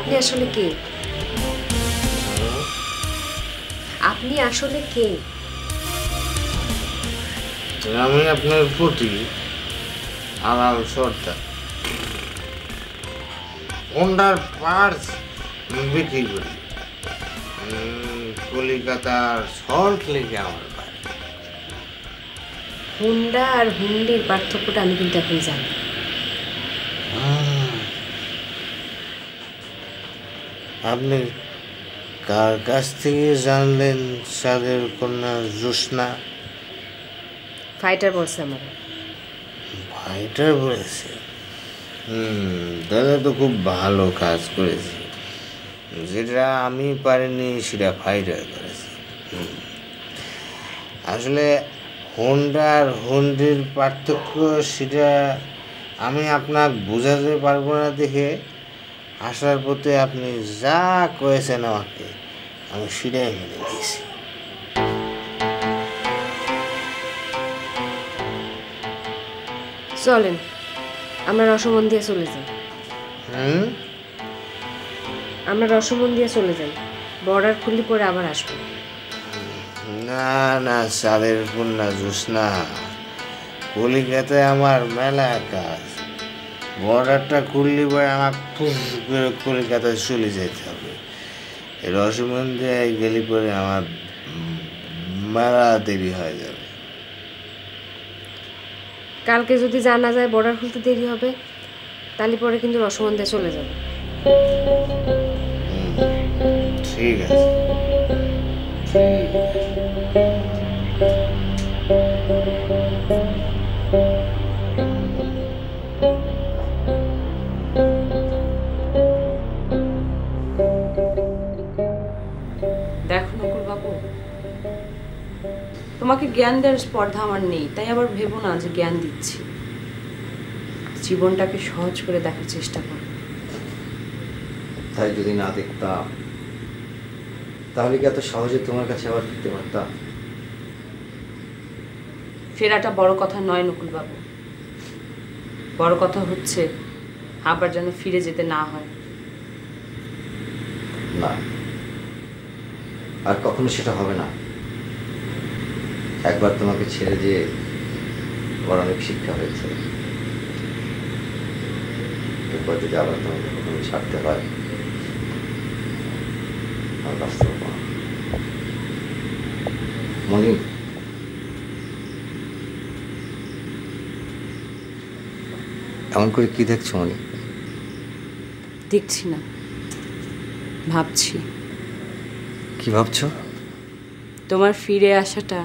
আপনি আসলে কে? আপনি আসলে কে? আমি আপনার প্রতি আলাল সর্দার। হোন্ডার পার্টস বিক্রি করি। কলিকাতার সল্ট লেকে আমার বাড়ি। হুন্ডা আর হুন্ডির পার্থক্যটা আমি কিন্তু এখন জানি। আপনি কার কাছ থেকে জানলেন সাদের কন্যা জ্যোৎস্না? ফাইটার বলছে আমার। ফাইটার বলেছে? দাদা তো খুব ভালো কাজ করেছে। যেটা আমি পারিনি সেটা ফাইটার করেছে। আসলে হোন্ডা আর হুন্ডির পার্থক্য সেটা আমি আপনাকে বোঝাতে পারবো না দেখে আসার পথে আপনি যা কয়েছেন আমাকে আমি সেটাই মেনে নিয়েছি। চলেন আমরা রসমন দিয়ে চলে যাই। আমরা রসমন দিয়ে চলে যাই, বর্ডার খুললি পরে আবার আসবো। না না, সাদের কন্যা জ্যোৎস্না, কলিকাতায় আমার মেলা কাজ। বর্ডারটা খুললি পরে আমার কলিকাতায় চলে যেতে হবে। রসমন দিয়ে গেলে পরে আমার মেলা দেরি হয়ে যাবে। কালকে যদি জানা যায় বর্ডার খুলতে দেরি হবে, তাহলে পরে কিন্তু রসমন দিয়ে চলে যাবে। ঠিক আছে। দেখো নকুল বাবু, তোমাকে জ্ঞান দেওয়ার স্পর্ধা আমার নেই, তাই আবার ভেবো না যে জ্ঞান দিচ্ছি। জীবনটাকে সহজ করে দেখার চেষ্টা করো। তাই যদি না দেখতাম তাহলে কি এত সহজে তোমার কাছে আবার ফিরতে পারতাম? ফেরাটা বড় কথা নয় নকুল বাবু, বড় কথা হচ্ছে আবার যেন ফিরে যেতে না হয়। না, আর কখনো সেটা হবে না। একবার তোমাকে ছেড়ে যে আমার অনেক শিক্ষা হয়েছে, এরপর যদি আবার তোমাকে কখনো ছাড়তে হয় আর বাঁচতে পারবো না। মনি, এমন করে কি দেখছো মনি? দেখছি না, ভাবছি। কি ভাবছো? তোমার ফিরে আসাটা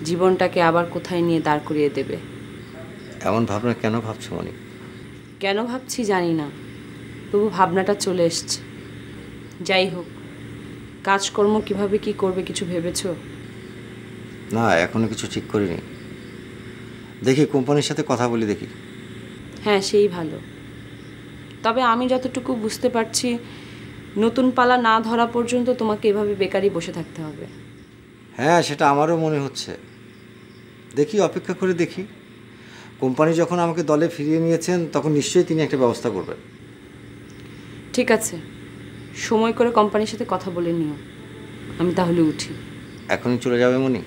জীবনটাকে আবার কোথায় নিয়ে দাঁড় করিয়ে দেবে। এমন ভাবনা কেন ভাবছো মনি? কেন ভাবছি জানি না, তবু ভাবনাটা চলে এসছে। যাই হোক, কাজকর্ম কিভাবে কি করবে কিছু ভেবেছো? না, এখনো কিছু ঠিক করিনি। দেখি কোম্পানির সাথে কথা বলি দেখি। হ্যাঁ, সেই ভালো। তবে আমি যতটুকু বুঝতে পারছি, নতুন পালা না ধরা পর্যন্ত তোমাকে এভাবে বেকারই বসে থাকতে হবে। হ্যাঁ, সেটা আমারও মনে হচ্ছে। দেখি, অপেক্ষা করে দেখি। কোম্পানি যখন আমাকে দলে ফিরিয়ে নিয়েছেন তখন নিশ্চয়ই তিনি একটা ব্যবস্থা করবেন। ঠিক আছে, সময় করে কোম্পানির সাথে কথা বলে নিও। আমি তাহলে উঠি। এখনই চলে যাবে মনি?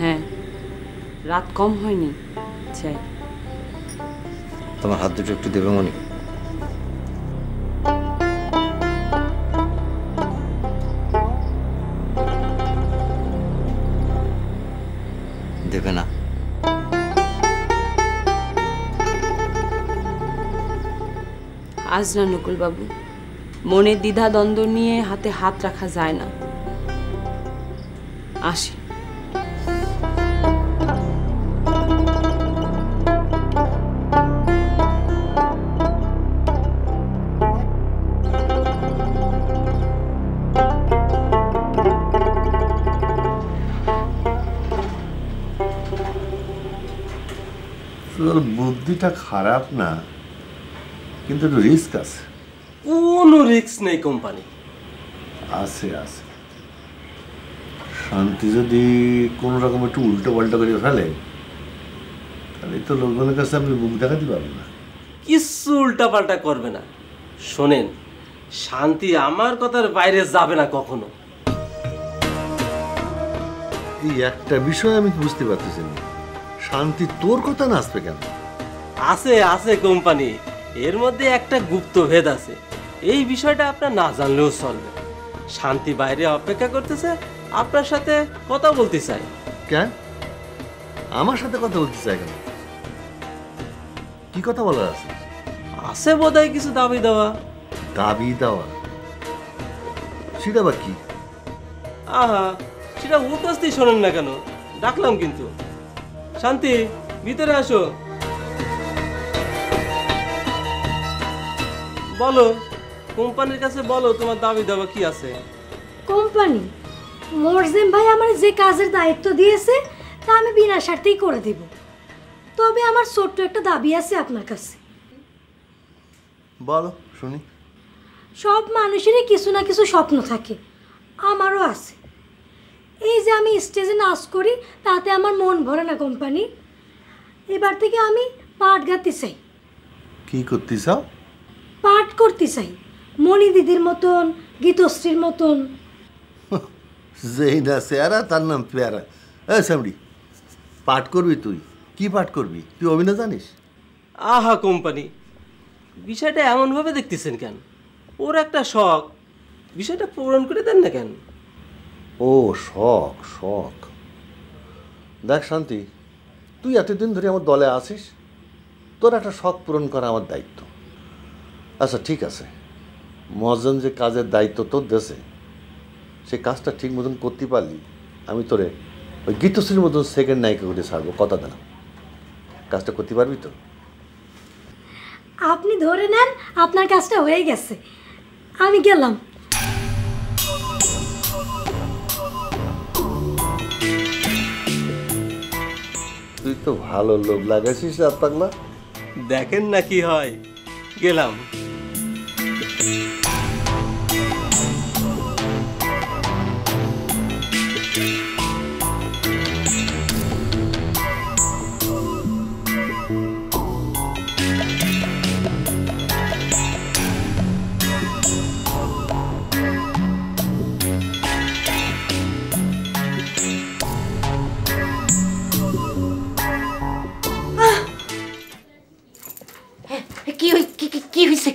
হ্যাঁ, রাত কম হয়নি, চাই। তোমার হাত দুটো একটু দেবে মনি? দেবে না? আজ না নকুল বাবু, মনে দ্বিধা দ্বন্দ্ব নিয়ে হাতে হাত রাখা যায় না। আসি। বুদ্ধিটা খারাপ না, কিন্তু একটু রিস্ক আছে। কোনো রিস্ক নেই কোম্পানি। আছে আছে। শান্তি যদি কোনো রকম একটু উল্টো পাল্টা করে ফেলে, তাহলে তো লোকজনের কাছে আপনি মুখ দেখাতে পারবেন না। কিচ্ছু উল্টাপাল্টা করবে না। শোনেন, শান্তি আমার কথার বাইরে যাবে না কখনো। এই একটা বিষয় আমি বুঝতে পারতেছি না, শান্তি তোর কথা না আসবে কেন? আছে আছে কোম্পানি, এর মধ্যে একটা গুপ্ত ভেদ আছে। এই বিষয়টা আপনার না জানলেও চলবে। শান্তি বাইরে অপেক্ষা করতেছে, আপনার সাথে কথা বলতে চাই। কেন আমার সাথে কথা বলতে চাই কেন? কি কথা বলার আছে? আছে বোধহয় কিছু দাবি দেওয়া। দাবি দেওয়া? সেটা বা কি? আহা, সেটা উপস্থিত শোনেন না কেন? ডাকলাম কিন্তু। শান্তি, ভিতরে আসো। বলো, কোম্পানির কাছে বলো তোমার দাবি দেওয়া কি আছে। কোম্পানি মোরজেম ভাই আমার যে কাজের দায়িত্ব দিয়েছে তা আমি বিনা স্বার্থেই করে দেব। তবে আমার ছোট্ট একটা দাবি আছে আপনার কাছে। বলো শুনি। সব মানুষেরই কিছু না কিছু স্বপ্ন থাকে, আমারও আছে। এই যে আমি স্টেজে নাচ করি তাতে আমার মন ভরে না কোম্পানি। এবার থেকে আমি পাট গাইতে চাই। কি করতে চাও? পাঠ করতে চাই, মণি দিদির মতন, গীতশ্রীর মতন। যেই না চেহারা তার নাম পেয়ারা। সামড়ি, পাঠ করবি তুই? কি পাঠ করবি তুই? অভিনয় জানিস? আহা কোম্পানি, বিষয়টা এমনভাবে দেখতেছেন কেন? ওর একটা শখ, বিষয়টা পূরণ করে দেন না কেন? ও শখ শখ। দেখ শান্তি, তুই এতদিন ধরে আমার দলে আছিস, তোর একটা শখ পূরণ করা আমার দায়িত্ব। আচ্ছা ঠিক আছে, মহাজন যে কাজের দায়িত্ব তোর দেশে, সেই কাজটা ঠিক মতন করতে পারলি আমি তোরে ওই গীতশ্রীর মতন সেকেন্ড নায়িকা করে ছাড়বো, কথা দিলাম। কাজটা করতে পারবি তো? আপনি ধরে নেন আপনার কাজটা হয়ে গেছে, আমি গেলাম। তুই তো ভালো লোক লাগাইছিস রাত পাগলা। দেখেন না কি হয়। গেলাম।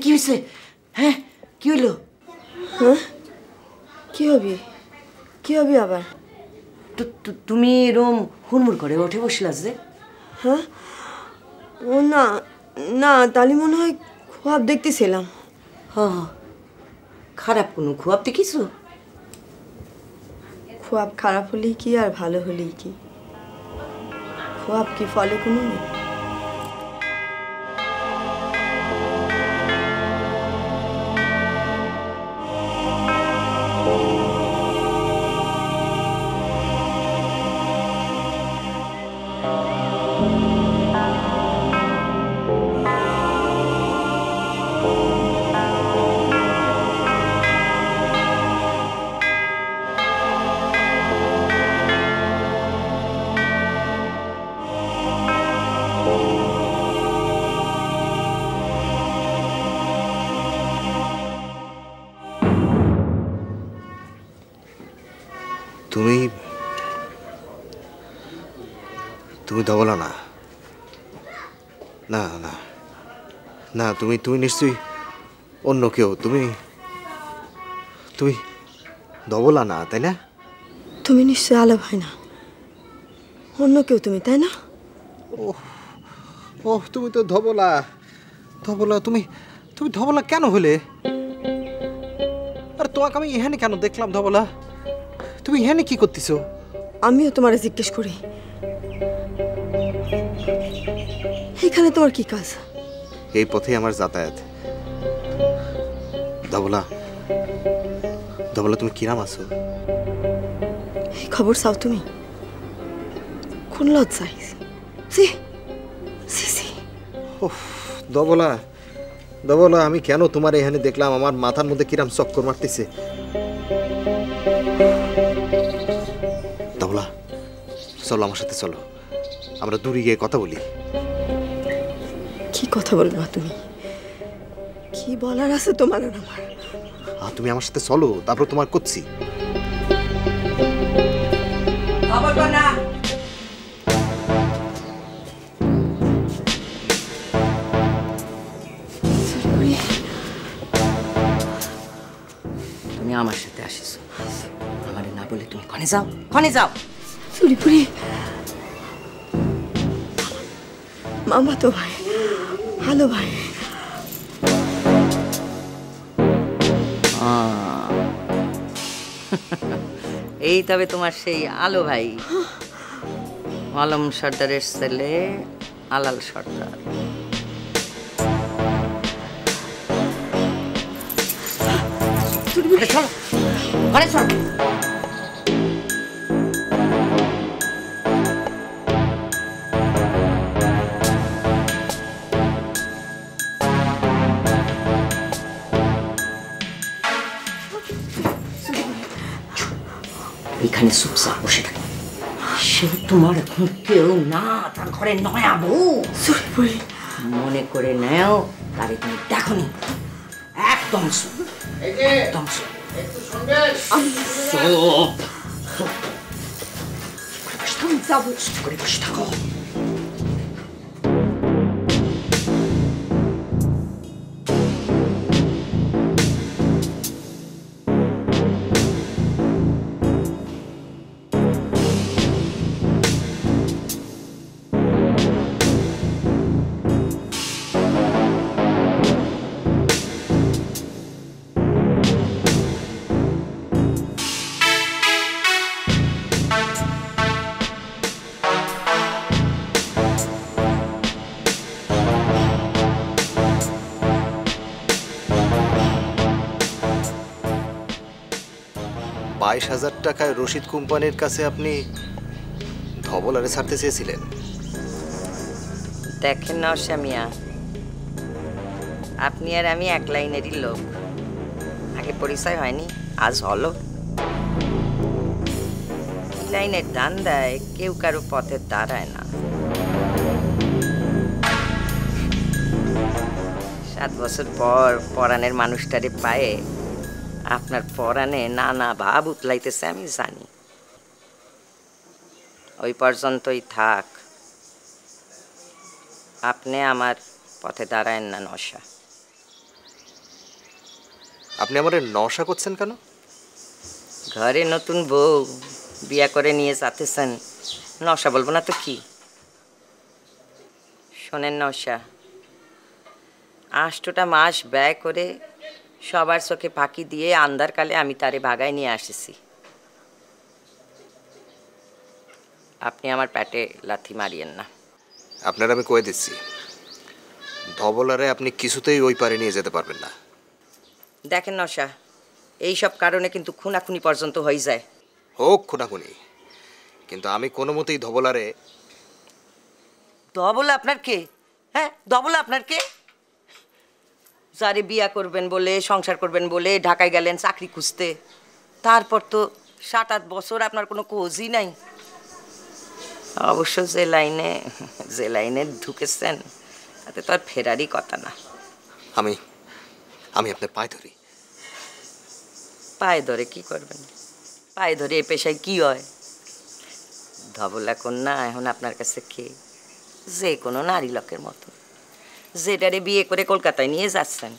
কি হয়েছে? হ্যাঁ, কি হইলো? হ্যাঁ, কি হবে আবার? তুমি এরম হুড়মুড় করে উঠে বসলা যে? হ্যাঁ, ও না না, তালি মনে হয় খুব দেখতেছিলাম। হ্যাঁ, খারাপ কোনো খুব দেখিছো? খুব খারাপ হলেই কি আর ভালো হলেই কি, খুব কি ফলে কোনো নেই। তুমি ধবলা না, না না না, তুমি নিশ্চয়ই অন্য কেউ। তুমি ধবলা না, তাই না? তুমি নিশ্চয়ই আলাপ হয় না, অন্য কেউ তুমি, তাই না? ও তুমি তো ধবলা। তুমি ধবলা কেন হলে? আর তোমাকে আমি এখানে কেন দেখলাম ধবলা? তুমি এখানে কি করতেছো? আমিও তোমারে জিজ্ঞেস করি, এখানে তোমার কি কাজ? এই পথে আমার যাতায়াত। ধবলা তুমি কিরাম আছো? এই খবর চাও তুমি? কোন লজ্জায়? ধবলা আমি কেন তোমার এখানে দেখলাম? আমার মাথার মধ্যে কিরাম চক্কর মারতেছে। ধবলা চলো, আমার সাথে চলো, আমরা দূরে গিয়ে কথা বলি। কি কথা বলবা তুমি? কি বলার আছে তোমার আর আমার? তুমি আমার সাথে চলো, তারপর তোমার করছি। তুমি আমার সাথে আসিস, আমারে না বলে তুমি কনে যাও, কনে যাও। চুরিপুরি মামা তো ভাই, ভালো ভাই। এই তবে তোমার সেই আলো ভাই, আলম সর্দারের ছেলে আলাল সর্দার। চলো ঘরে চলো। এখানে চুপচাপ বসে থাকে, সে তোমার এখন কেউ না, তার ঘরে নয়া বউ। মনে করে নেও তারে তুমি দেখনি, একদম একদম করে বসে থাকো। টাকায় রশিদ কোম্পানির কাছে আপনি ধবলারে ছাড়তে চেয়েছিলেন। দেখেন না মিয়া, আপনি আর আমি এক লাইনেরই লোক, আগে পরিচয় হয়নি, আজ হলো। লাইনের দান দেয়, কেউ কারো পথে দাঁড়ায় না। 7 বছর পর পরাণের মানুষটারে পায়ে আপনার পরাণে নানা ভাব উতলাইতেছে আমি জানি। ওই পর্যন্তই থাক, আপনি আমার পথে দাঁড়ায়েন না নশা। আপনি আমার নশা করছেন কেন? ঘরে নতুন বউ বিয়া করে নিয়ে যাতেছেন, নশা বলবো না তো কি? শোনেন নশা, 8টা মাস ব্যয় করে সবার চোখে ফাঁকি দিয়ে আন্ধারকালে আমি তারে ভাগায় নিয়ে আসিছি। আপনি আমার পেটে লাথি মারিয়েন না। আপনার আমি কয়ে দিচ্ছি, ধবলারে আপনি কিছুতেই ওই পারে নিয়ে যেতে পারবেন না। দেখেন নশা, এইসব কারণে কিন্তু খুনাখুনি পর্যন্ত হয়ে যায়। হোক খুনাখুনি, কিন্তু আমি কোনো মতেই ধবলারে। ধবলা আপনার কে? হ্যাঁ, ধবলা আপনার কে? যারে বিয়া করবেন বলে, সংসার করবেন বলে ঢাকায় গেলেন চাকরি খুঁজতে, তারপর তো 7-8 বছর আপনার কোনো খোঁজই নাই। অবশ্য যে লাইনে ঢুকেছেন তাতে তো আর ফেরারই কথা না। আমি আপনার পায়ে ধরি। পায়ে ধরে কি করবেন? পায়ে ধরে এই পেশায় কি হয়? ধবলা কন্যা এখন আপনার কাছে কে? যে কোনো নারী লোকের মতো, যেটারে বিয়ে করে কলকাতায় নিয়ে যাচ্ছেন,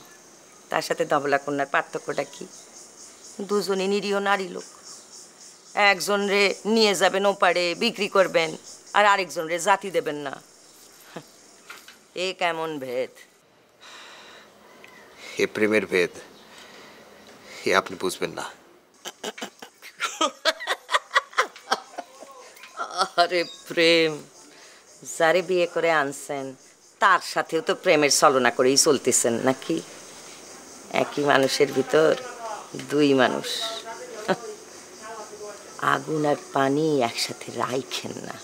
তার সাথে ধবলা কন্যার পার্থক্যটা কি? দুজনই নিরীহ নারী লোক। একজন রে নিয়ে যাবেন ওপারে বিক্রি করবেন, আর আরেকজন রে জাতি দেবেন না। এ কেমন ভেদ? এ প্রেমের ভেদ, এ আপনি বুঝবেন না। আরে প্রেম, যারে বিয়ে করে আনছেন তার সাথেও তো প্রেমের ছলনা করেই চলতেছেন নাকি? একই মানুষের ভিতর 2 মানুষ। আগুন আর পানি একসাথে রাখেন না,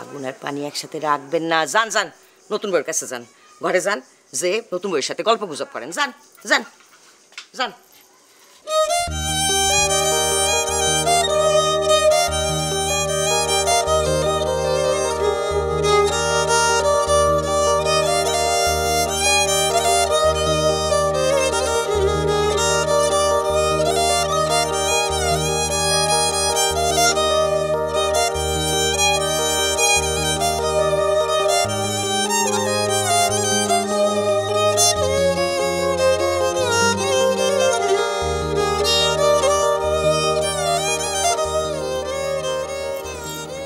আগুন আর পানি একসাথে রাখবেন না। যান যান, নতুন বউয়ের কাছে যান, ঘরে যান, যে নতুন বউয়ের সাথে গল্প গুজব করেন। যান যান যান।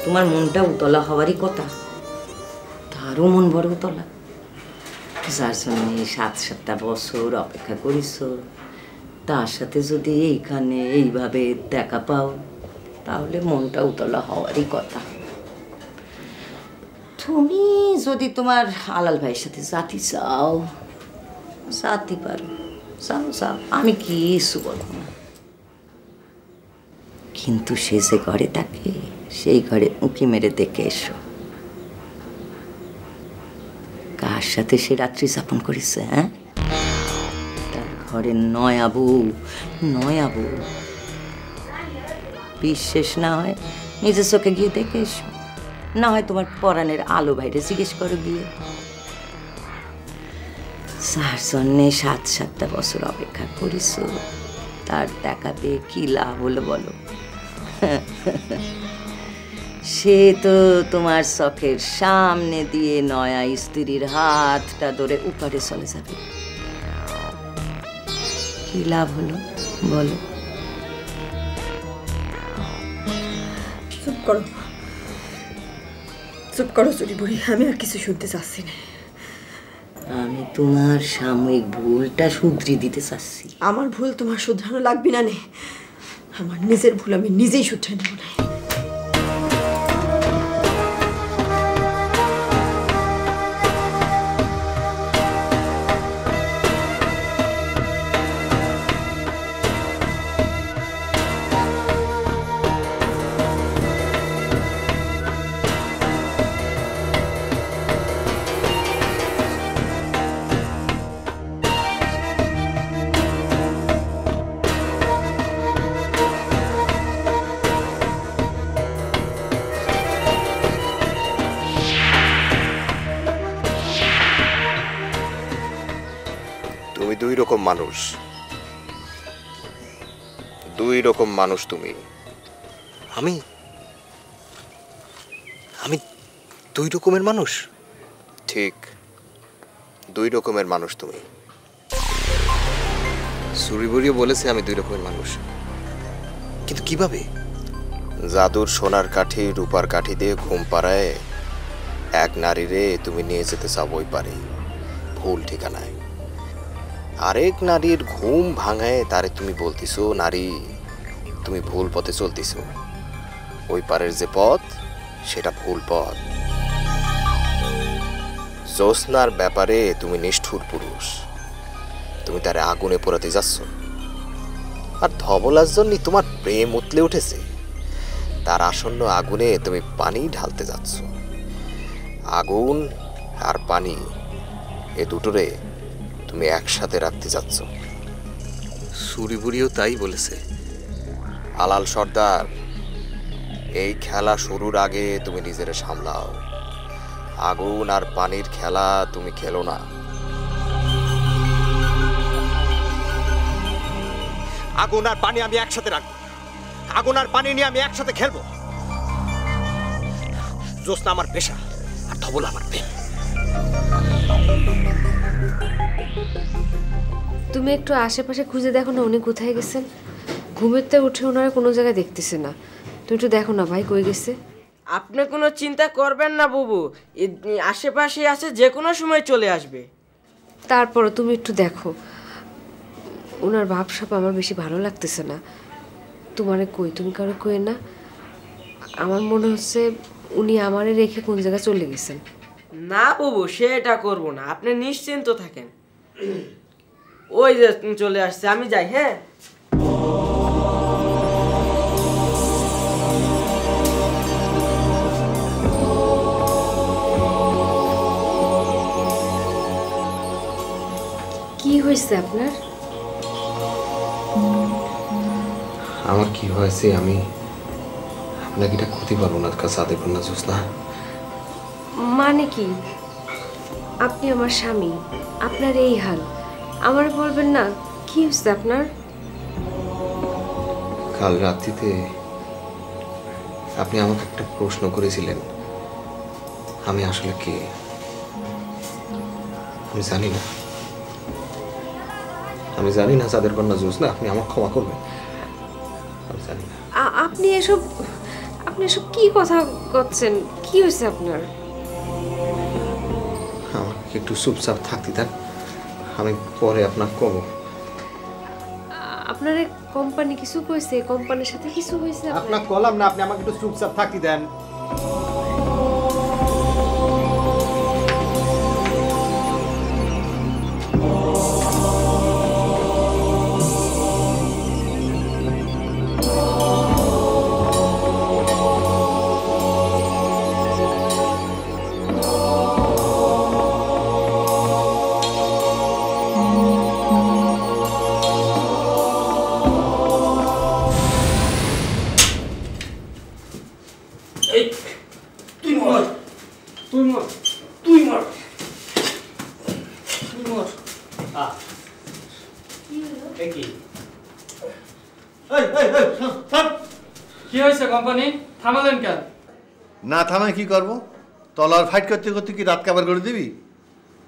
তোমার মনটা উতলা হওয়ারই কথা, তারও মন বড় উতলা। যার জন্য 7-7টা বছর অপেক্ষা করিস, তার সাথে যদি এইখানে এইভাবে দেখা পাও তাহলে মনটা উতলা হওয়ারই কথা। তুমি যদি তোমার আলাল ভাইয়ের সাথে যাতে চাও যাতে পারো, যাও যাও, আমি কিছু বলবো না। কিন্তু সে যে ঘরে থাকে সেই ঘরে উঁকি মেরে দেখে এসো কার সাথে সে রাত্রি যাপন করেছে। হ্যাঁ, তার ঘরে নয়া বউ। বিশ্বাস না হয় নিজের চোখে গিয়ে দেখে এসো, না হয় তোমার পরাণের আলো ভাইরে জিজ্ঞেস করো গিয়ে। যার জন্যে 7-7টা বছর অপেক্ষা করিস, তার দেখা পেয়ে কি লাভ হলো বলো? সে তো তোমার চোখের সামনে দিয়ে নয়া স্ত্রীর হাতটা ধরে উপরে চলে যাবে, কি লাভ হলো বলো? চুপ করো চুরি বুড়ি, আমি আর কিছু শুনতে চাচ্ছি না। আমি তোমার সাময়িক ভুলটা শুধরে দিতে চাচ্ছি। আমার ভুল তোমার শুধরানো লাগবে না নে, আমার নিজের ভুল আমি নিজেই শুধরে নেব না। দুই রকম মানুষ তুমি। আমি দুই রকমের মানুষ? ঠিক, 2 রকমের মানুষ তুমি। সুরিবুড়িও বলেছে আমি 2 রকমের মানুষ, কিন্তু কিভাবে? জাদুর সোনার কাঠি রূপার কাঠি দিয়ে ঘুম পাড়ায় এক নারীরে তুমি নিয়ে যেতে চাও ওই পারে ভুল ঠিকানায়, আরেক নারীর ঘুম ভাঙায় তারে তুমি বলতিছো নারী তুমি ভুল পথে চলতিছো, ওই পারের যে পথ সেটা ভুল পথ। জ্যোৎস্নার ব্যাপারে তুমি নিষ্ঠুর পুরুষ, তুমি তারে আগুনে পোড়াতে যাচ্ছ। আর ধবলার জন্য তোমার প্রেম উতলে উঠেছে, তার আসন্ন আগুনে তুমি পানি ঢালতে যাচ্ছ। আগুন আর পানি এ দুটোরে তুমি একসাথে রাখতে যাচ্ছ। সুরিবুড়িও তাই বলেছে। আলাল সর্দার, এই খেলা শুরুর আগে তুমি নিজেরে সামলাও। আগুন আর পানির খেলা তুমি খেলো না। আগুন আর পানি আমি একসাথে রাখবো, আগুন আর পানি নিয়ে আমি একসাথে খেলবো। জ্যোৎস্না আমার পেশা আর ধবল আমার প্রেম। তুমি একটু আশেপাশে খুঁজে দেখো না উনি কোথায় গেছেন। ঘুমেতে উঠে ওনারা কোনো জায়গায় দেখতেছে না, তুমি একটু দেখো না ভাই কই গেছে। আপনি কোনো চিন্তা করবেন না বুবু, আশেপাশে আছে, যে কোনো সময় চলে আসবে। তারপরও তুমি একটু দেখো, ওনার ভাবসাব আমার বেশি ভালো লাগতেছে না। তোমারে কই, তুমি কারো কই না, আমার মনে হচ্ছে উনি আমারে রেখে কোন জায়গায় চলে গেছেন। না বুবু, সেটা করব না, আপনি নিশ্চিন্ত থাকেন। ওই যে চলে আসছে, আমি যাই। হ্যাঁ, কি হয়েছে আপনার? আমার কি হয়েছে আমি আপনাকে এটা ক্ষতি পারবো না সাথে না জ্যোৎস্না। মানে কি? আপনি আমার স্বামী, আপনার এই হাল, আমার বলবেন না? কি হয়েছে আপনার? কাল রাত্রিতে আপনি আমাকে একটা প্রশ্ন করেছিলেন, আমি আসলে কে আমি জানি না। আমি জানি না সাদের কন্যা জ্যোৎস্না, আপনি আমার ক্ষমা করবেন। আমি জানি না। আপনি এসব আপনি এসব কি কথা করছেন? কি হয়েছে আপনার? আমাকে একটু চুপচাপ থাকতে দেন, আমি পরে আপনাকে কব। আপনার কোম্পানি কিছু কইছে? কোম্পানির সাথে কিছু হয়েছে? আপনাকে কলাম না, আপনি আমাকে একটু চুপচাপ থাকতে দেন। কি হয়েছে কোম্পানি? থামালেন কেন? না থামায় কি করব? তলার ফাইট করতে করতে কি রাত কাবার করে দিবি?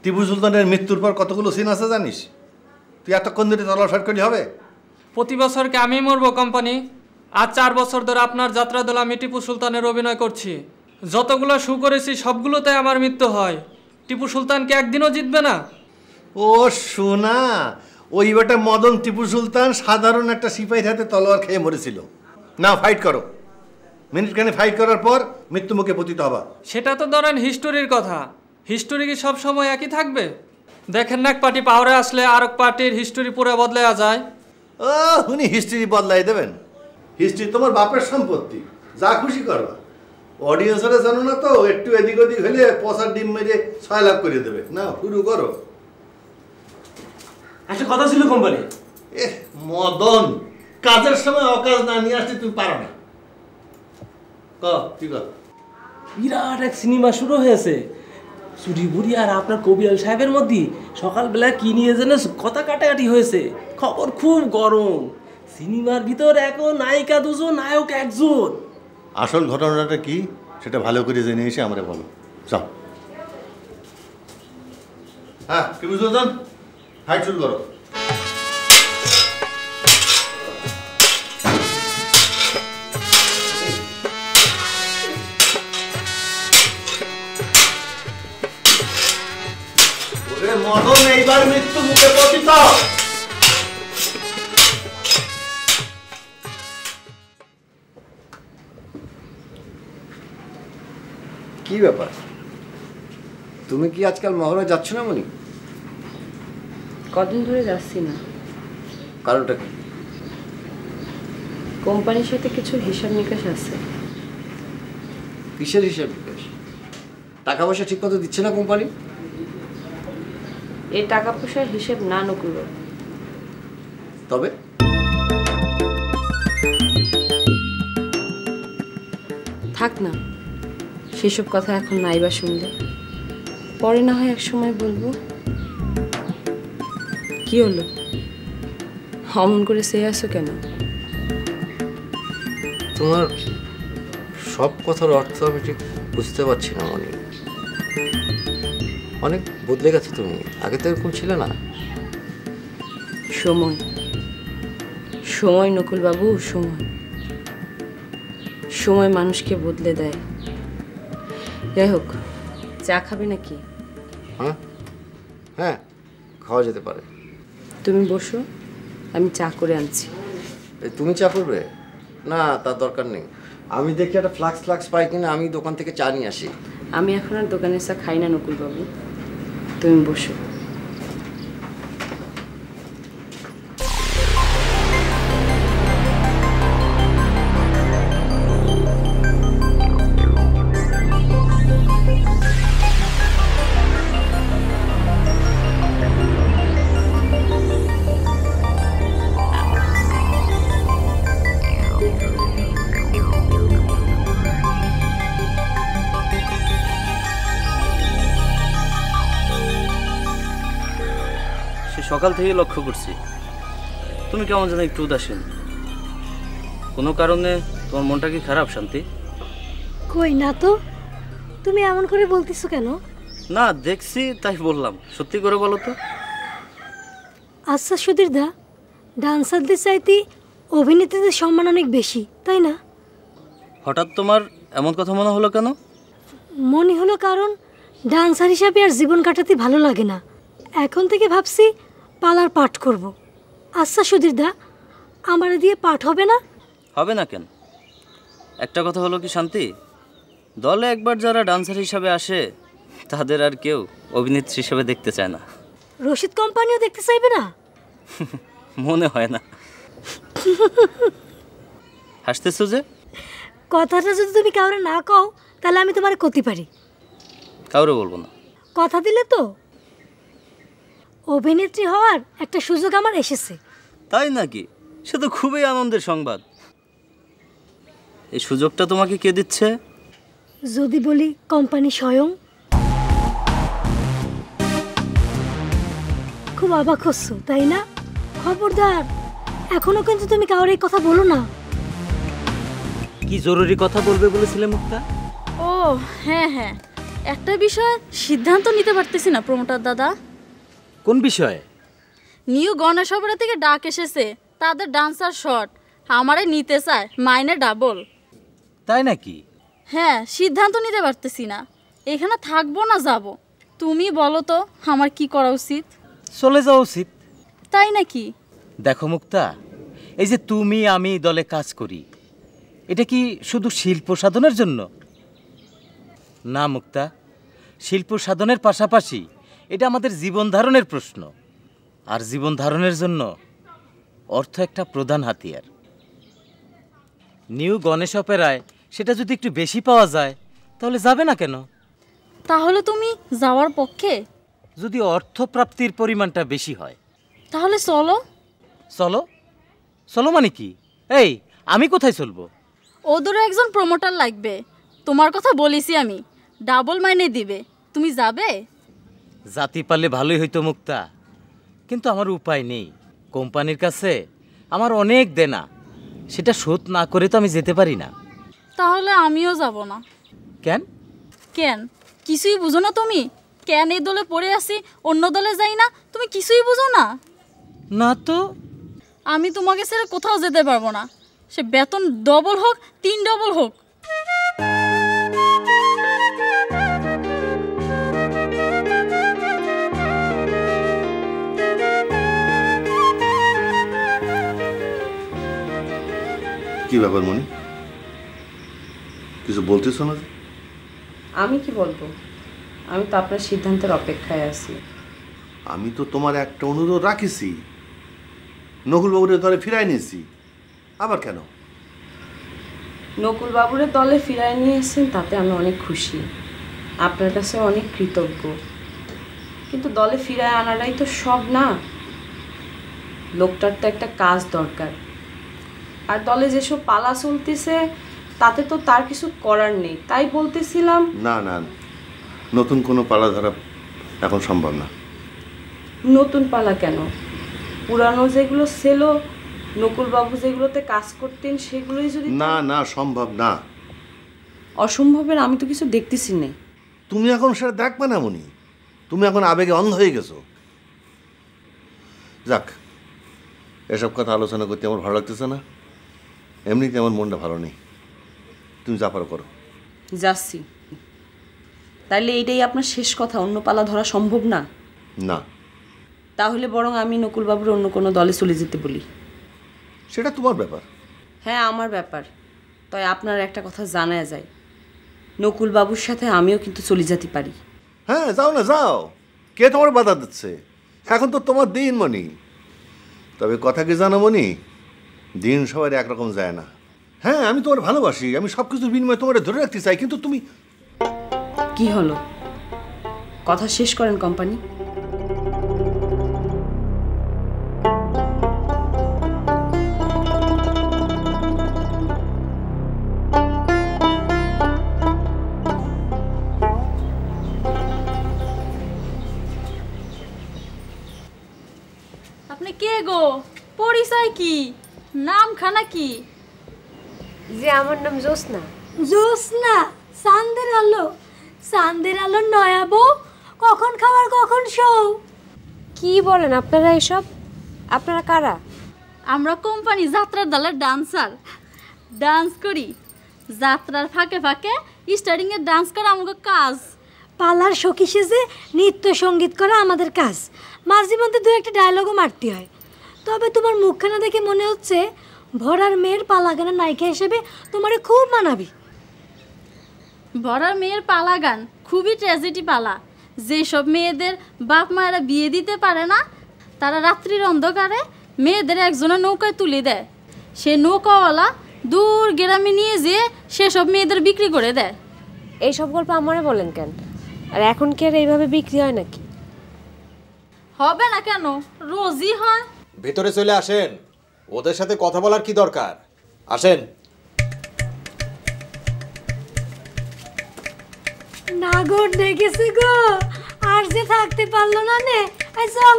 টিপু সুলতানের মৃত্যুর পর কতগুলো সিন আছে জানিস? তুই এতক্ষণ ধরে তলার ফাইট করলে হবে? প্রতি বছরকে আমি মরবো কোম্পানি? আজ 4 বছর ধরে আপনার যাত্রা দল আমি টিপু সুলতানের অভিনয় করছি। যতগুলো শো করেছি সবগুলোতে আমার মৃত্যু হয়। টিপু সুলতান কি একদিনও জিতবে না? ও শোনা, ওই বেটা মদন টিপু সুলতান সাধারণ একটা সিপাহীর হাতে তলোয়ার খেয়ে মরেছিল। না ফাইট করো, মিনিটখানে ফাইট করার পর মৃত্যু মুখে পতিত হবা। সেটা তো ধরেন হিস্টোরির কথা। হিস্টোরি কি সব সময় একই থাকবে? দেখেন না, এক পার্টি পাওয়ারে আসলে আর এক পার্টির হিস্টোরি পুরো বদলায়া যায়। ও উনি হিস্ট্রি বদলাই দেবেন? হিস্ট্রি তোমার বাপের সম্পত্তি, যা খুশি করবা। অডিয়েন্সরা জানো না তো, একটু এদিক ওদিক হলে পচার ডিম মেরে 6 লাখ করে দেবে। না শুরু করো। একটা কথা ছিল কোম্পানি। এ মদন, কাজের সময় অকাজ না নিয়ে আসতে তুমি পারো না। কি কর? বিরাট এক সিনেমা শুরু হয়েছে চুরি বুড়ি আর আপনার কবিয়াল সাহেবের মধ্যে। সকালবেলা কি নিয়ে যেন কথা কাটাকাটি হয়েছে, খবর খুব গরম। সিনেমার ভিতর এখন নায়িকা 2 জন, নায়ক 1 জন। আসল ঘটনাটা কি সেটা ভালো করে জেনে এসে আমরা বলো। যাও। হ্যাঁ টিপু সুলতান, ফাইট শুরু করো। মদন এইবার মৃত্যু মুখে পতিত। কি ব্যাপার, তুমি কি আজকাল মহড়া যাচ্ছ না মনি? কদিন ধরে যাচ্ছি না। কারণটা কি? কোম্পানির সাথে কিছু হিসাব নিকাশ আছে। কিসের হিসাব নিকাশ? টাকা পয়সা ঠিক মতো দিচ্ছে না কোম্পানি? এই টাকা পয়সার হিসেব না নকুল। তবে থাক না, সেসব কথা এখন নাইবা শুনলে। পরে না হয় এক সময় বলবো। কি হলো, অমন করে চেয়ে আছো কেন? তোমার সব কথার অর্থ আমি ঠিক বুঝতে পারছি না মনি। অনেক বদলে গেছো তুমি, আগে তো এরকম ছিল না। সময় সময় নকুল বাবু, সময় সময় মানুষকে বদলে দেয়। যাই হোক, চা খাবে নাকি? হ্যাঁ হ্যাঁ, খাওয়া যেতে পারে। তুমি বসো, আমি চা করে আনছি। তুমি চা করবে? না, তার দরকার নেই। আমি দেখি একটা ফ্লাক্স পাই কিনা, আমি দোকান থেকে চা নিয়ে আসি। আমি এখন আর দোকানের চা খাই না নকুল বাবু, তুমি বসো। সকাল থেকে লক্ষ্য করছি তুমি কেমন যেন একটু উদাসীন। কোনো কারণে তোমার মনটা কি খারাপ শান্তি? কই না তো, তুমি এমন করে বলতেছো কেন? না দেখছি তাই বললাম, সত্যি করে বলো তো। আচ্ছা সুধীর দা, ডান্সারদের চাইতে অভিনেত্রীদের সম্মান অনেক বেশি, তাই না? হঠাৎ তোমার এমন কথা মনে হলো কেন? মনে হলো কারণ ডান্সার হিসাবে আর জীবন কাটাতে ভালো লাগে না। এখন থেকে ভাবছি পালার পাঠ করব। আচ্ছা সুধীর দা, আমার দিয়ে পাঠ হবে না? হবে না কেন? একটা কথা হলো কি শান্তি, দলে একবার যারা ডান্সার হিসাবে আসে তাদের আর কেউ অভিনেত্রী হিসেবে দেখতে চায় না। রশিদ কোম্পানিও দেখতে চাইবে না? মনে হয় না। হাসতেছো যে? কথাটা যদি তুমি কাউরে না কও তাহলে আমি তোমারে কতি পারি। কাউরে বলবো না। কথা দিলে তো? অভিনেত্রী হওয়ার একটা সুযোগ আমার এসেছে। তাই নাকি? সে তো খুবই আনন্দের সংবাদ। এই সুযোগটা তোমাকে কে দিচ্ছে? যদি বলি কোম্পানি স্বয়ং। খুব অবাক হচ্ছ তাই না? খবরদার, এখনো কিন্তু তুমি কাউরে এই কথা বলো না। কি জরুরি কথা বলবে বলেছিলে মুক্তা? ও হ্যাঁ হ্যাঁ, একটা বিষয় সিদ্ধান্ত নিতে পারতেছি না প্রমোটার দাদা। কোন বিষয়ে? নিউ গণেশবরা থেকে ডাক এসেছে, তাদের ডান্সার শর্ট আমারে নিতে চায়, মাইনে ডাবল। তাই নাকি? হ্যাঁ, সিদ্ধান্ত নিতে পারতেছি না, এখানে থাকবো না যাব। তুমি বলো তো আমার কি করা উচিত? চলে যাওয়া উচিত। তাই নাকি? দেখো মুক্তা, এই যে তুমি আমি দলে কাজ করি, এটা কি শুধু শিল্প সাধনের জন্য? না মুক্তা, শিল্প সাধনের পাশাপাশি এটা আমাদের জীবন ধারণের প্রশ্ন। আর জীবন ধারণের জন্য অর্থ একটা প্রধান হাতিয়ার। নিউ গণেশ অপেরায় সেটা যদি একটু বেশি পাওয়া যায় তাহলে যাবে না কেন? তাহলে তুমি যাওয়ার পক্ষে? যদি অর্থ প্রাপ্তির পরিমাণটা বেশি হয় তাহলে চলো। চলো? চলো মানে কি? এই, আমি কোথায় চলবো? ওদেরও একজন প্রমোটার লাগবে, তোমার কথা বলেছি আমি, ডাবল মাইনে দিবে, তুমি যাবে? জাতি পারলে ভালোই হইতো মুক্তা, কিন্তু আমার উপায় নেই। কোম্পানির কাছে আমার অনেক দেনা, সেটা শোধ না করে তো আমি যেতে পারি না। তাহলে আমিও যাব না। কেন? কেন কিছুই বুঝো না তুমি? কেন এই দলে পড়ে আসি, অন্য দলে যাই না, তুমি কিছুই বুঝো না? না তো। আমি তোমাকে ছেড়ে কোথাও যেতে পারবো না, সে বেতন ডবল হোক 3 ডবল হোক। কি ব্যাপার মনি, কিছু বলতেছ না? আমি কি বলবো, আমি তো আপনার সিদ্ধান্তের অপেক্ষায় আছি। আমি তো তোমার একটা অনুরোধ রাখিছি, নকুলবাবুরে দলে ফিরাই নিয়েছি, আবার কেন? নকুল বাবুরের দলে ফিরায় নিয়ে এসেছেন, তাতে আমি অনেক খুশি, আপনার কাছে অনেক কৃতজ্ঞ। কিন্তু দলে ফিরায় আনাটাই তো সব না, লোকটার তো একটা কাজ দরকার। আর দলে যেসব পালা চলতেছে তাতে তো তার কিছু করার নেই, তাই বলতেছিলাম। না না, নতুন কোনো পালা ধরা এখন সম্ভব না। নতুন পালা কেন? পুরানো যেগুলো ছিল, নকুলবাবু যেগুলোতে কাজ করতেন সেগুলোই যদি। না না, সম্ভব না। অসম্ভবের আমি তো কিছু দেখতেছি না। তুমি এখন সেটা দেখবে না মনি, তুমি এখন আবেগে অন্ধ হয়ে গেছো। যাক, এসব কথা আলোচনা করতে আমার ভালো লাগতেছে না, এমনিতে আমার মনটা ভালো নেই। তুমি যা পারো করো। যাচ্ছি। তাহলে এইটাই আপনার শেষ কথা? অন্য পালা ধরা সম্ভব না? না। তাহলে বরং আমি নকুলবাবুর অন্য কোনো দলে চলে যেতে বলি। সেটা তোমার ব্যাপার। হ্যাঁ, আমার ব্যাপার। তাই আপনার একটা কথা জানা যায়, নকুলবাবুর সাথে আমিও কিন্তু চলে যেতে পারি। হ্যাঁ, যাও না, যাও। কে তোমার বাধা দিচ্ছে? এখন তো তোমার দিন মনি। তবে কথা কি জানো মনি, দিন সবার একরকম যায় না। হ্যাঁ, আমি তোমার ভালোবাসি, আমি সব কিছুর বিনিময়ে তোমার ধরে রাখতে চাই, কিন্তু তুমি। কি হলো? কথা শেষ করেন কোম্পানি। আপনি কে গো? পরিচয় কি? নাম খানা কি? যে আমার নাম জ্যোৎস্না। জ্যোৎস্না? চাঁদের আলো, চাঁদের আলো নয়া বউ, কখন খাবার কখন শো। কি বলেন আপনারা এসব? আপনারা কারা? আমরা কোম্পানি যাত্রার দলের ডান্সার, ডান্স করি, যাত্রার ফাঁকে ফাঁকে স্টার্টিংয়ে ডান্স করা আমাকে কাজ। পালার সখী সেজে নৃত্য সঙ্গীত করা আমাদের কাজ। মাঝে মধ্যে দু একটা ডায়লগও মারতে হয়। তবে তোমার মুখখানা দেখে মনে হচ্ছে ভরার মেয়ের পালা গানের নায়িকা হিসেবে তোমারে খুব মানাবি। ভরার মেয়ের পালা গান খুবই ট্র্যাজেডি পালা। যেসব মেয়েদের বাপ মায়েরা বিয়ে দিতে পারে না, তারা রাত্রির অন্ধকারে মেয়েদের একজনের নৌকায় তুলে দেয়। সে নৌকাওয়ালা দূর গ্রামে নিয়ে যেয়ে সেসব মেয়েদের বিক্রি করে দেয়। এইসব গল্প আমারে বলেন কেন? আর এখন কি আর এইভাবে বিক্রি হয় নাকি? হবে না কেন, রোজই হয়। ভেতরে চলে আসেন, ওদের সাথে কথা বলার কি দরকার? আসেন। নাগর দেখেছি গো, আর যে থাকতে পারলো না নে। এই চল।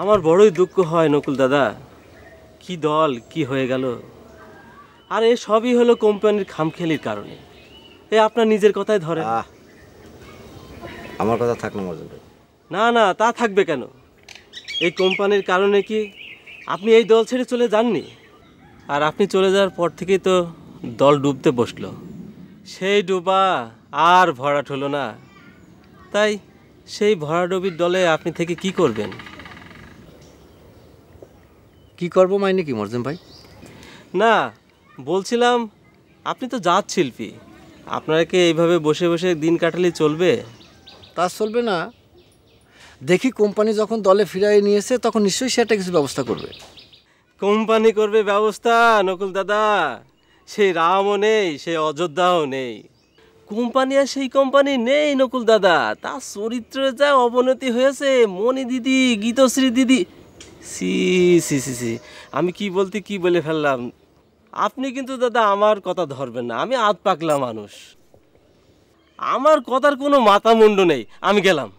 আমার বড়ই দুঃখ হয় নকুল দাদা, কি দল কি হয়ে গেল। আর এ সবই হলো কোম্পানির খামখেলির কারণে। এ আপনার নিজের কথাই ধরেন। আমার কথা থাক না মর্জন ভাই। না না, তা থাকবে কেন? এই কোম্পানির কারণে কি আপনি এই দল ছেড়ে চলে যাননি? আর আপনি চলে যাওয়ার পর থেকেই তো দল ডুবতে বসলো। সেই ডুবা আর ভরাট হলো না। তাই সেই ভরাডুবির দলে আপনি থেকে কি করবেন? কি করবো মাইনে কি মর্জন ভাই? না, বলছিলাম আপনি তো জাত শিল্পী, আপনারা কি এইভাবে বসে বসে দিন কাটালে চলবে? তা চলবে না। দেখি কোম্পানি যখন দলে ফিরাই নিয়েছে তখন নিশ্চয়ই সেটা কিছু ব্যবস্থা করবে। কোম্পানি করবে ব্যবস্থা নকুল দাদা? সেই রামও নেই, সেই অযোধ্যাও নেই। কোম্পানি আর সেই কোম্পানি নেই নকুল দাদা। তার চরিত্রে যা অবনতি হয়েছে, মণি দিদি, গীতশ্রী দিদি, সি সি সি সি, আমি কি বলতে কি বলে ফেললাম। আপনি কিন্তু দাদা আমার কথা ধরবেন না, আমি আধ পাকলা মানুষ, আমার কথার কোনো মাথা মুন্ডু নেই। আমি গেলাম।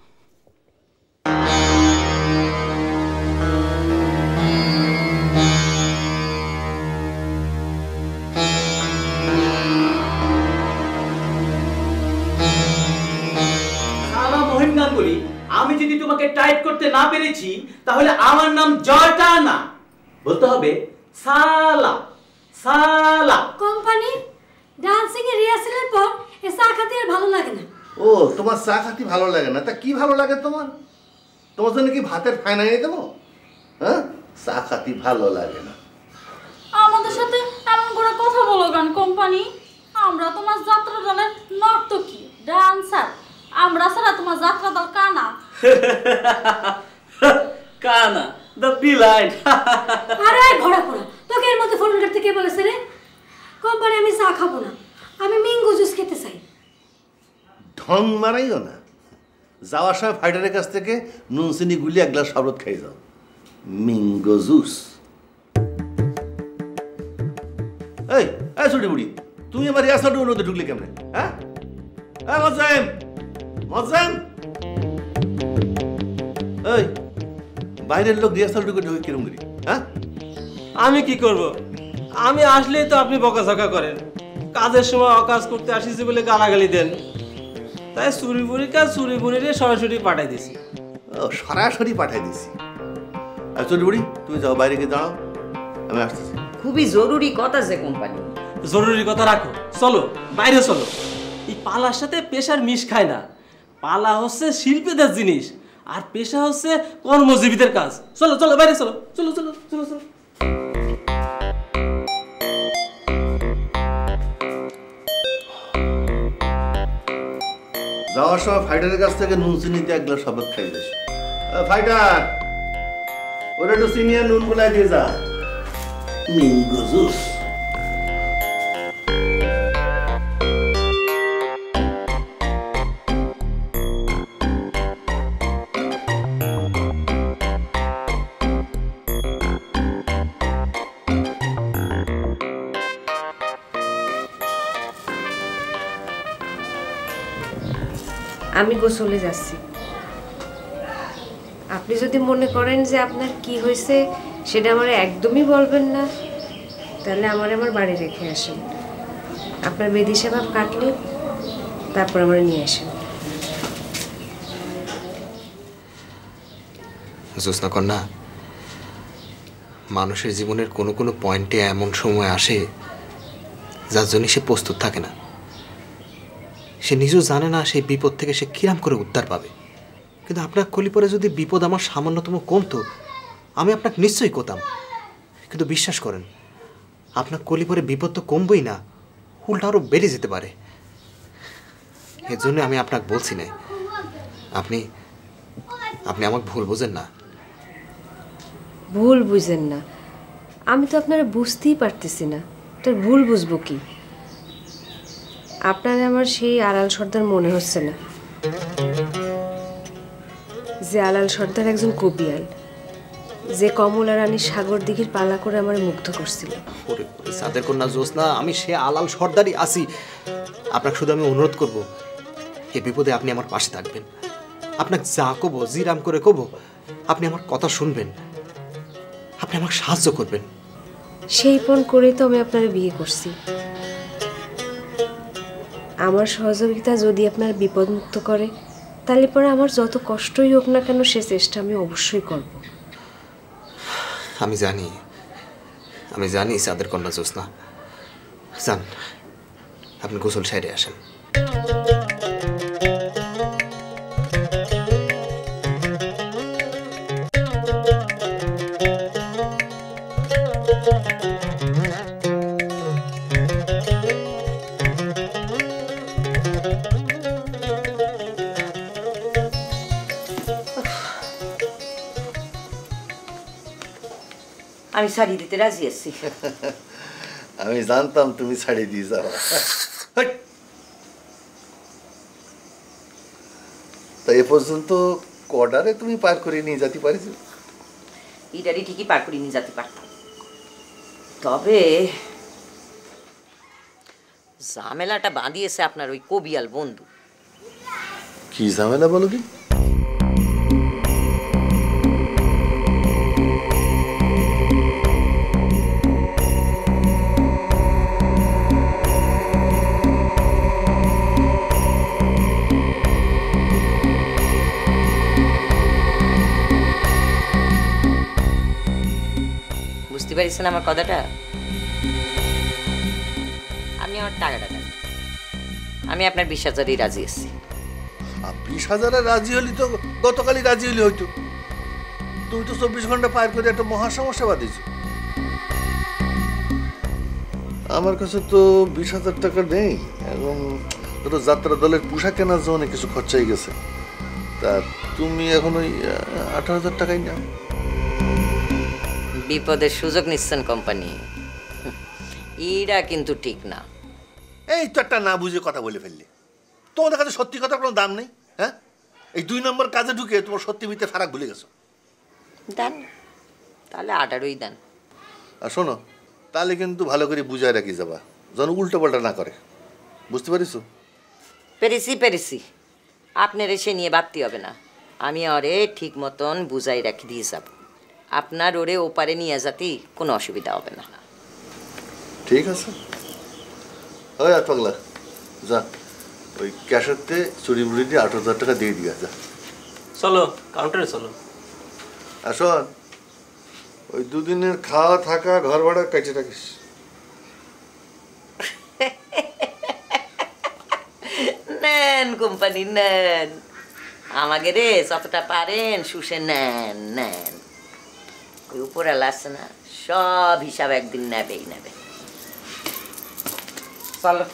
আমি যদি তোমাকে টাইট করতে না পেরেছি তাহলে আমার নাম জয়টা না, বলতে হবে সালা সালা। কোম্পানি ডান্সিং এর রিহার্সালের পর এ চা খেতে আর ভালো লাগে না। ও, তোমার চা খাতি ভালো লাগে না? তা কি ভালো লাগে তোমার? তোমার জন্য কি ভাতের ফায়না এনে দেবো? হ্যাঁ, চা খাতি ভালো লাগে না। আমাদের সাথে এমন করে কথা বলো কেন কোম্পানি? আমরা তোমার যাত্রা দলের নর্তকী, ডান্সার। আমরা ছাড়া তোমার যাত্রা দল কানা। কানা দ্য ডিলাইট। আরে ঘোড়া পোড়া, তোকে এর মধ্যে ফোন করতে কে বলেছে রে? কোম্পানি আমি চা খাবো না, আমি ম্যাঙ্গো জুস খেতে চাই। ঢং মারাইও না। যাওয়ার সময় ফাইটারের কাছ থেকে নুন চিনি গুলি এক গ্লাস শরবত খাই যাও, ম্যাঙ্গো জুস। এই এই ছোটি বুড়ি, তুমি আমার রিহার্সাল রুমের মধ্যে ঢুকলে কেমনে? হ্যাঁ, মজাম মজাম, এই বাইরের লোক রিহার্সাল ঢুকে ঢুকে কিরম করি? হ্যাঁ, আমি কি করব? আমি আসলেই তো আপনি বকাঝকা করেন, কাজের সময় অকাজ করতে আসিছি বলে গালাগালি দেন। তাই চুরি বুড়ি কাজ চুরি বুড়িরে সরাসরি পাঠাই দিছি। ও, সরাসরি পাঠাই দিছি। আর ছোটি বুড়ি, তুমি যাও বাইরে গিয়ে দাঁড়াও, আমি আসতেছি। খুবই জরুরি কথা যে কোম্পানি। জরুরি কথা রাখো, চলো বাইরে চলো। এই পালার সাথে পেশার মিশ খায় না। পালা হচ্ছে শিল্পীদের জিনিস, আর পেশা হচ্ছে কর্মজীবীদের কাজ। চলো চলো বাইরে চলো, চলো চলো চলো চলো। যাওয়ার সময় ফাইটারের কাছ থেকে নুন চিনি দিয়ে এক গ্লাস শরবত খাই যাস। ফাইটার, ওরা একটু চিনি আর নুন গুলাই দিয়ে যা, ম্যাঙ্গো জুস। আমি গোসলে যাচ্ছি। আপনি যদি মনে করেন যে আপনার কি হয়েছে সেটা আমার একদমই বলবেন না, তাহলে আমার বাড়ি রেখে আসেন। আপনার বেদিশা ভাব কাটলে তারপর আমার নিয়ে আসেন। জ্যোৎস্না কন্যা, মানুষের জীবনের কোনো কোনো পয়েন্টে এমন সময় আসে যার জন্য সে প্রস্তুত থাকে না। সে নিজেও জানে না সেই বিপদ থেকে সে কিরাম করে উদ্ধার পাবে। কিন্তু আপনার কলিপরে যদি বিপদ আমার সামান্যতম কমতো, আমি আপনাকে নিশ্চয়ই কোতাম। কিন্তু বিশ্বাস করেন, আপনার কলিপরে বিপদ তো কমবই না, উল্টা আরও বেড়ে যেতে পারে। এর জন্য আমি আপনাকে বলছি না। আপনি আপনি আমাকে ভুল বোঝেন না। ভুল বুঝেন না? আমি তো আপনারা বুঝতেই পারতেছি না, তার ভুল বুঝবো কি? আপনার আমার সেই আলাল সর্দার মনে হচ্ছে না, যে আলাল সর্দার একজন কবিয়াল, যে কমলা রানীর সাগর দিঘির পালা করে আমার মুগ্ধ করছিল। সাদের কন্যা জোসনা, আমি সে আলাল সর্দারই আছি। আপনাকে শুধু আমি অনুরোধ করব, এ বিপদে আপনি আমার পাশে থাকবেন। আপনাকে যা কব, জিরাম করে কব, আপনি আমার কথা শুনবেন, আপনি আমাকে সাহায্য করবেন। সেই পণ করে তো আমি আপনার বিয়ে করছি। আমার সহযোগিতা যদি আপনার বিপদমুক্ত করে, তাহলে পরে আমার যত কষ্টই হোক না কেন, সে চেষ্টা আমি অবশ্যই করব। আমি জানি সাদের কন্যা জোসনা। যান, আপনি গোসল সাইডে আসেন। আমি শাড়ি দিতে রাজি আছি। আমি জানতাম তুমি ছাড়িয়ে দিয়ে যাও। তা এ পর্যন্ত কডারে তুমি পার করে নিয়ে যেতে পারিস? ইটারি ঠিকই পার করে নিয়ে যেতে পারতাম, তবে ঝামেলাটা বাঁধিয়েছে আপনার ওই কবিয়াল বন্ধু। কি ঝামেলা বলো কি? বুঝতে পারছেন আমার কথাটা? আপনি আমার টাকাটা দেন, আমি আপনার 20,000-ই রাজি আছি। 20,000 রাজি হলি তো গতকালই রাজি হলি হয়তো। তুমি তো 24 ঘন্টা পার করে একটা মহা সমস্যা বাঁধিয়েছ। আমার কাছে তো 20,000 টাকা নেই, এবং ধরো যাত্রা দলের পোশাক কেনার জন্য কিছু খরচা হয়ে গেছে। তা তুমি এখন ওই 18,000 টাকাই নাও। বিপদের সুযোগ নিচ্ছেন কোম্পানি, এরা কিন্তু ঠিক না। এই তো একটা না বুঝে কথা বলে ফেললে। তোমাদের কাছে সত্যি কথা কোনো দাম নেই? হ্যাঁ, এই 2 নম্বর কাজে ঢুকে তোমার সত্যি মিথ্যে ফারাক ভুলে গেছো। দেন তাহলে 18ই দেন। আর শোনো, তাহলে কিন্তু ভালো করে বুঝায় রাখি যাবা, যেন উল্টো পাল্টা না করে। বুঝতে পারিস? পেরেছি। আপনার এসে নিয়ে ভাবতে হবে না, আমি ওরে ঠিক মতন বুঝাই রাখি দিয়ে যাব। আপনার ওরে ওপারে নিয়ে যাতে কোনো অসুবিধা হবে না। ঠিক আছে। ওই আর পাগলা, যা ওই ক্যাশেরতে চুরি মুড়ি দিয়ে 18,000 টাকা দিয়ে দিয়া যা। চলো কাউন্টারে চলো। আর শোন, ওই 2 দিনের খাওয়া থাকা ঘর ভাড়া কেটে রাখিস। নেন কোম্পানি নেন, আমাকে রে যতটা পারেন শুষে নেন। ওই উপরালা আছে না, সব হিসাব একদিন নেবেই নেবে। চলো।